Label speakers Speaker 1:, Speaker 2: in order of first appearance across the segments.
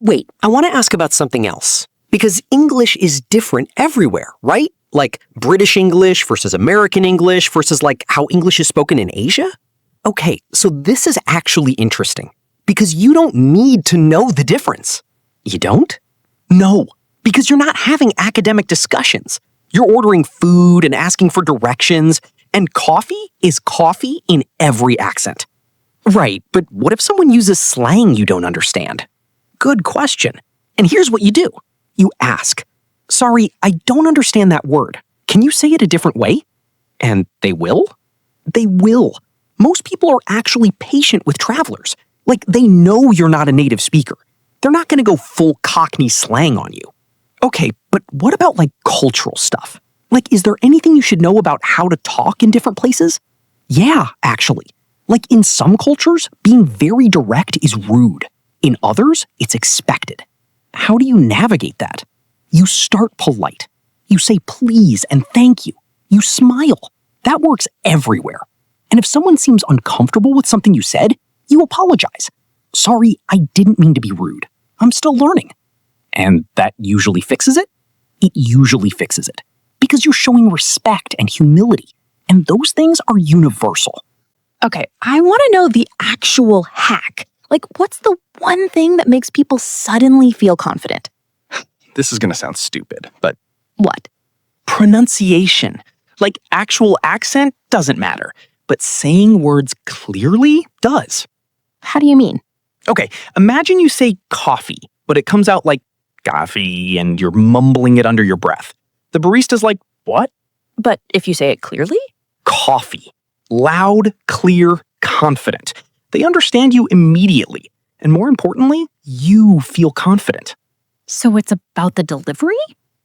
Speaker 1: Wait, I want to ask about something else. Because English is different everywhere, right? Like British English versus American English versus like how English is spoken in Asia? Okay, so this is actually interesting. Because you don't need to know the difference. You don't? No, because you're not having academic discussions. You're ordering food and asking for directions, and coffee is coffee in every accent. Right, but what if someone uses slang you don't understand? Good question. And here's what you do. You ask, "Sorry, I don't understand that word. Can you say it a different way?" And they will? They will. Most people are actually patient with travelers. Like, they know you're not a native speaker. They're not going to go full Cockney slang on you. Okay, but what about, like, cultural stuff? Like, is there anything you should know about how to talk in different places? Yeah, actually. Like, in some cultures, being very direct is rude. In others, it's expected. How do you navigate that? You start polite. You say please and thank you. You smile. That works everywhere. And if someone seems uncomfortable with something you said, you apologize. "Sorry, I didn't mean to be rude. I'm still learning." And that usually fixes it? It usually fixes it. Because you're showing respect and humility. And those things are universal.
Speaker 2: Okay, I want to know the actual hack. Like, what's the one thing that makes people suddenly feel confident?
Speaker 3: This is going to sound stupid, but
Speaker 2: What?
Speaker 1: Pronunciation. Like, actual accent doesn't matter. But saying words clearly does.
Speaker 2: How do you mean?
Speaker 1: Okay, imagine you say coffee, but it comes out like coffee and you're mumbling it under your breath. The barista's like, "What?"
Speaker 2: But if you say it clearly?
Speaker 1: Coffee. Loud, clear, confident. They understand you immediately. And more importantly, you feel confident.
Speaker 2: So it's about the delivery?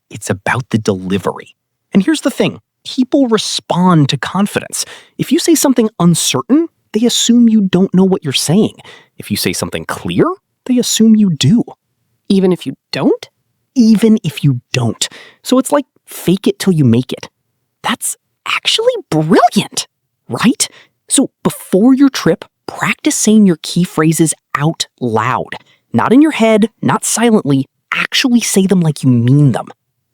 Speaker 1: It's about the delivery. And here's the thing. People respond to confidence. If you say something uncertain, they assume you don't know what you're saying. If you say something clear, they assume you do.
Speaker 2: Even if you don't?
Speaker 1: Even if you don't. So it's like fake it till you make it. That's actually brilliant, right? So before your trip, practice saying your key phrases out loud. Not in your head, not silently. Actually say them like you mean them.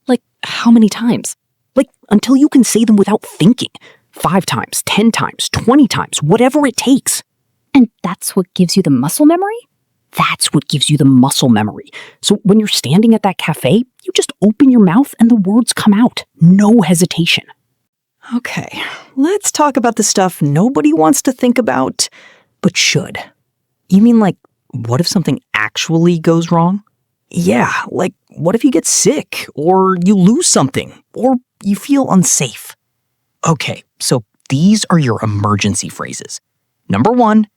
Speaker 2: Like, how many times?
Speaker 1: Like, until you can say them without thinking. 5 times, 10 times, 20 times, whatever it takes.
Speaker 2: And that's what gives you the muscle memory?
Speaker 1: That's what gives you the muscle memory. So when you're standing at that cafe, you just open your mouth and the words come out. No hesitation. Okay, let's talk about the stuff nobody wants to think about, but should. You mean like, what if something actually goes wrong? Yeah, like, what if you get sick, or you lose something, or you feel unsafe? Okay, so these are your emergency phrases. Number 1,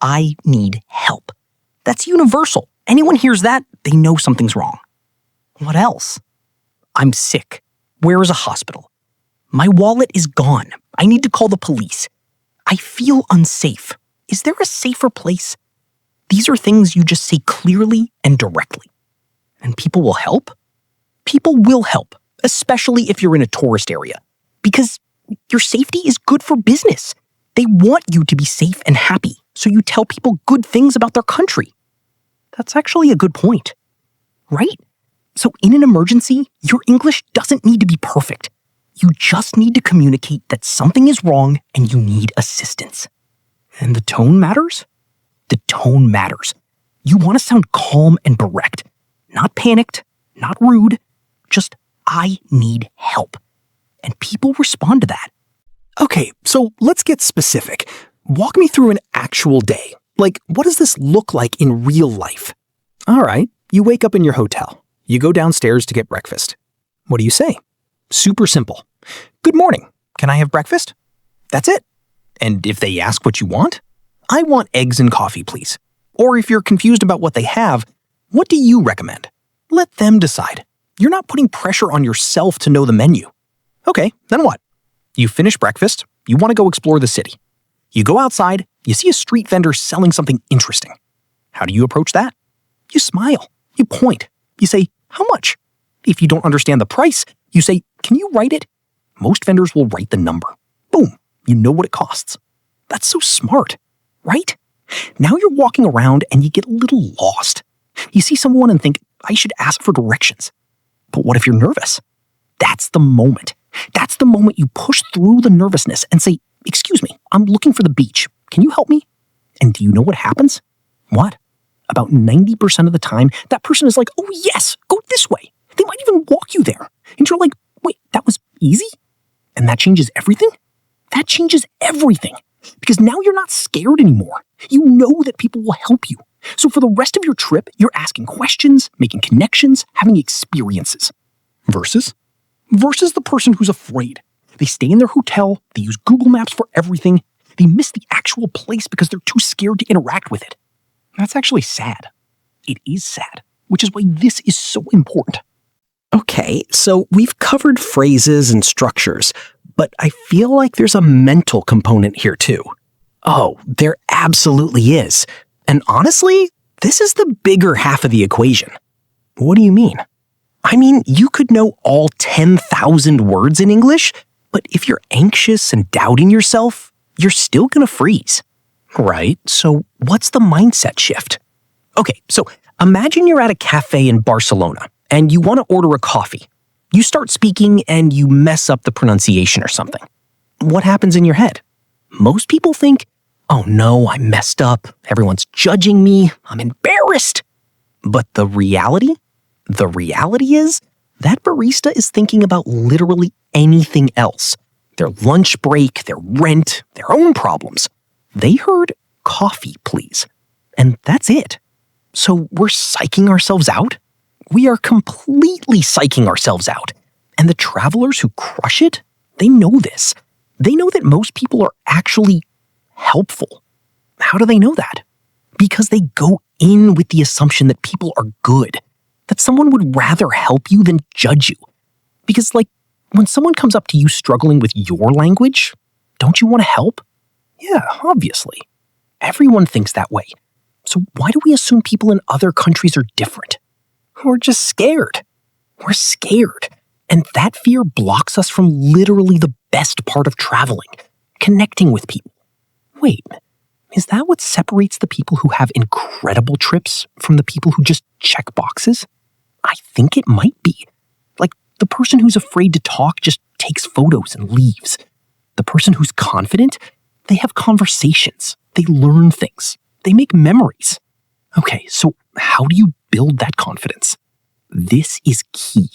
Speaker 1: "I need help." That's universal. Anyone hears that, they know something's wrong. What else? "I'm sick. Where is a hospital?" "My wallet is gone. I need to call the police." "I feel unsafe. Is there a safer place?" These are things you just say clearly and directly. And people will help? People will help, especially if you're in a tourist area. Because your safety is good for business. They want you to be safe and happy, so you tell people good things about their country. That's actually a good point, right? So in an emergency, your English doesn't need to be perfect. You just need to communicate that something is wrong and you need assistance. And the tone matters? The tone matters. You want to sound calm and direct. Not panicked, not rude, just "I need help." And people respond to that. Okay, so let's get specific. Walk me through an actual day. Like, what does this look like in real life? All right, you wake up in your hotel. You go downstairs to get breakfast. What do you say? Super simple. "Good morning. Can I have breakfast?" That's it. And if they ask what you want, "I want eggs and coffee, please." Or if you're confused about what they have, what do you recommend? Let them decide. You're not putting pressure on yourself to know the menu. Okay, then what? You finish breakfast, you want to go explore the city. You go outside, you see a street vendor selling something interesting. How do you approach that? You smile, you point, you say, "How much?" If you don't understand the price, you say, "Can you write it?" Most vendors will write the number. Boom, you know what it costs. That's so smart, right? Now you're walking around and you get a little lost.
Speaker 4: You see someone and think, I should ask for directions. But what if you're nervous? That's the moment. That's the moment you push through the nervousness and say, excuse me, I'm looking for the beach. Can you help me? And do you know what happens? What? About 90% of the time, that person is like, oh yes, go this way. They might even walk you there. And you're like, wait, that was easy? And that changes everything? That changes everything. Because now you're not scared anymore. You know that people will help you. So for the rest of your trip, you're asking questions, making connections, having experiences. Versus the person who's afraid. They stay in their hotel, they use Google Maps for everything, they miss the actual place because they're too scared to interact with it. That's actually sad. It is sad, which is why this is so important. Okay, so we've covered phrases and structures, but I feel like there's a mental component here too. Oh, there absolutely is. And honestly, this is the bigger half of the equation. What do you mean? I mean, you could know all 10,000 words in English, but if you're anxious and doubting yourself, you're still gonna freeze. Right, so what's the mindset shift? Okay, so imagine you're at a cafe in Barcelona and you want to order a coffee. You start speaking and you mess up the pronunciation or something. What happens in your head? Most people think, oh no, I messed up. Everyone's judging me. I'm embarrassed. But the reality is that barista is thinking about literally anything else. Their lunch break, their rent, their own problems. They heard coffee, please. And that's it. So we're psyching ourselves out? We are completely psyching ourselves out. And the travelers who crush it, they know this. They know that most people are actually helpful. How do they know that? Because they go in with the assumption that people are good, that someone would rather help you than judge you. Because, like, when someone comes up to you struggling with your language, don't you want to help? Yeah, obviously. Everyone thinks that way. So why do we assume people in other countries are different? We're just scared. We're scared. And that fear blocks us from literally the best part of traveling, connecting with people. Wait, is that what separates the people who have incredible trips from the people who just check boxes? I think it might be. Like, the person who's afraid to talk just takes photos and leaves. The person who's confident, they have conversations. They learn things. They make memories. Okay, so how do you build that confidence? This is key.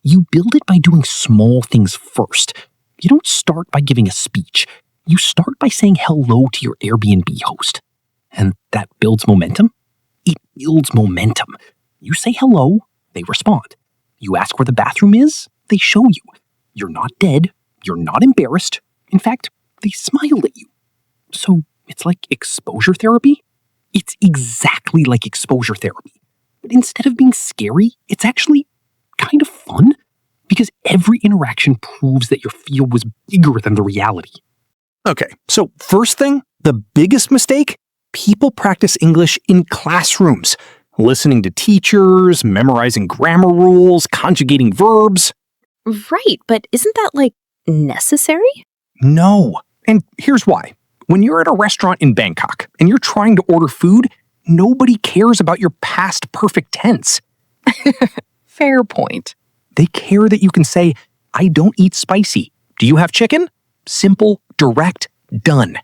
Speaker 4: You build it by doing small things first. You don't start by giving a speech. You start by saying hello to your Airbnb host. And that builds momentum. It builds momentum. You say hello, they respond. You ask where the bathroom is, they show you. You're not dead. You're not embarrassed. In fact, they smile at you. So it's like exposure therapy? It's exactly like exposure therapy. But instead of being scary, it's actually kind of fun because every interaction proves that your fear was bigger than the reality. Okay, so first thing, the biggest mistake, people practice English in classrooms, listening to teachers, memorizing grammar rules, conjugating verbs.
Speaker 2: Right, but isn't that, like, necessary?
Speaker 4: No, and here's why. When you're at a restaurant in Bangkok and you're trying to order food, nobody cares about your past perfect tense.
Speaker 2: Fair point.
Speaker 4: They care that you can say, I don't eat spicy. Do you have chicken? Simple, direct, done.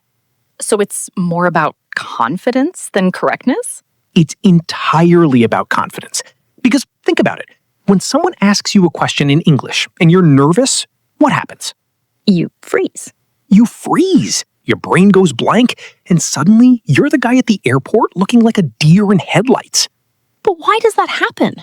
Speaker 2: So it's more about confidence than correctness?
Speaker 4: It's entirely about confidence. Because think about it. When someone asks you a question in English and you're nervous, what happens?
Speaker 2: You freeze.
Speaker 4: You freeze. Your brain goes blank, and suddenly you're the guy at the airport looking like a deer in headlights.
Speaker 2: But why does that happen?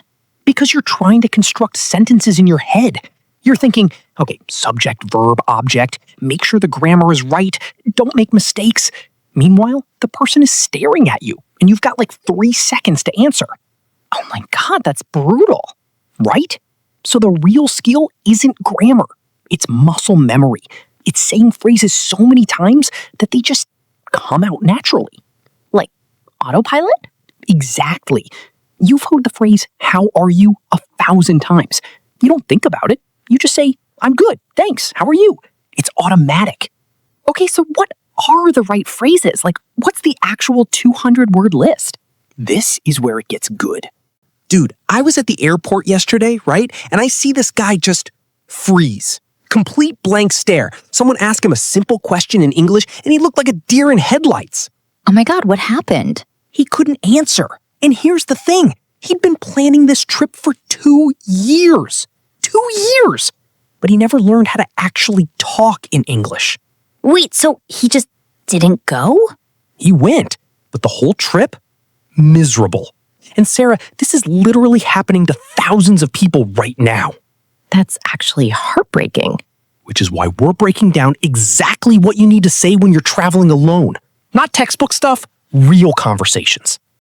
Speaker 4: Because you're trying to construct sentences in your head. You're thinking, okay, subject, verb, object, make sure the grammar is right, don't make mistakes. Meanwhile, the person is staring at you, and you've got like 3 seconds to answer. Oh my God, that's brutal, right? So the real skill isn't grammar, it's muscle memory. It's saying phrases so many times that they just come out naturally.
Speaker 2: Like autopilot?
Speaker 4: Exactly. You've heard the phrase, how are you, 1,000 times. You don't think about it. You just say, I'm good, thanks, how are you? It's automatic.
Speaker 2: Okay, so what are the right phrases? Like, what's the actual 200-word list?
Speaker 4: This is where it gets good. Dude, I was at the airport yesterday, right? And I see this guy just freeze. Complete blank stare. Someone asked him a simple question in English, and he looked like a deer in headlights.
Speaker 2: Oh my God, what happened?
Speaker 4: He couldn't answer. And here's the thing. He'd been planning this trip for 2 years. 2 years! But he never learned how to actually talk in English.
Speaker 2: Wait, so he just didn't go?
Speaker 4: He went, but the whole trip? Miserable. And Sarah, this is literally happening to thousands of people right now.
Speaker 1: That's actually heartbreaking.
Speaker 4: Which is why we're breaking down exactly what you need to say when you're traveling alone. Not textbook stuff, real conversations.